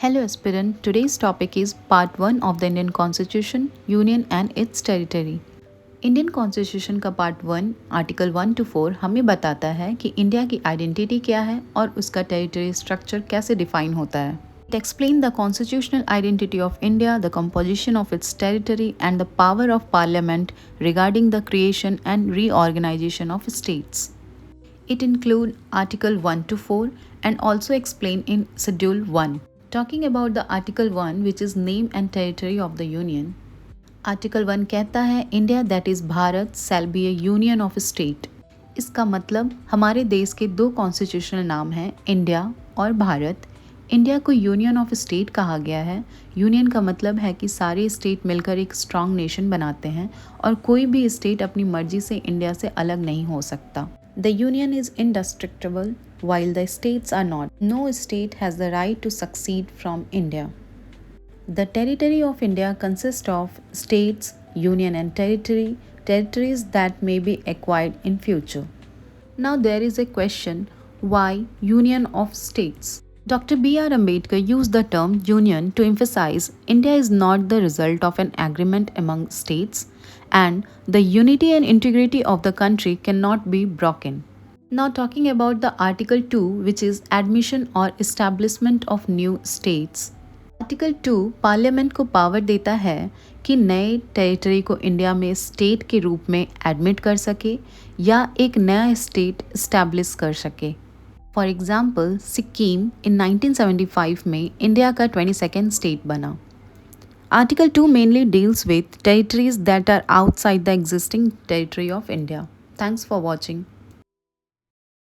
Hello aspirant, today's topic is part 1 of the Indian Constitution, Union and its territory. Indian constitution का part 1 article 1 to 4 हमें बताता है कि India की identity क्या है और उसका टेरिटरी स्ट्रक्चर कैसे डिफाइन होता है. It explains the constitutional identity of India, the composition of its territory and the power of parliament regarding the creation and reorganization of states. It includes Article 1 to 4 and also explained in Schedule 1. Talking about the Article 1 which is name and territory of the Union. Article 1 कहता है India that is Bharat shall be A union of state. इसका मतलब हमारे देश के दो constitutional नाम हैं इंडिया और भारत. इंडिया को यूनियन ऑफ स्टेट कहा गया है. यूनियन का मतलब है कि सारे स्टेट मिलकर एक स्ट्रॉन्ग नेशन बनाते हैं और कोई भी स्टेट अपनी मर्जी से इंडिया से अलग नहीं हो सकता. The union is indestructible while the states are not. No state has the right to succeed from India. The territory of India consists of states, union and territories that may be acquired in future. Now there is a question, why union of states? Dr. B.R. Ambedkar used the term union to emphasize India is not the result of an agreement among states and the unity and integrity of the country cannot be broken. Now talking about the Article 2 which is admission or establishment of new states. Article 2 parliament को power देता है कि नए territory को India में state के रूप में एडमिट कर सके या एक नया स्टेट इस्टेब्लिश कर सके. फॉर एग्जांपल सिक्किम इन 1975 में इंडिया का 22nd स्टेट बना. Article 2 mainly deals with territories that are outside the existing territory of India. Thanks for watching.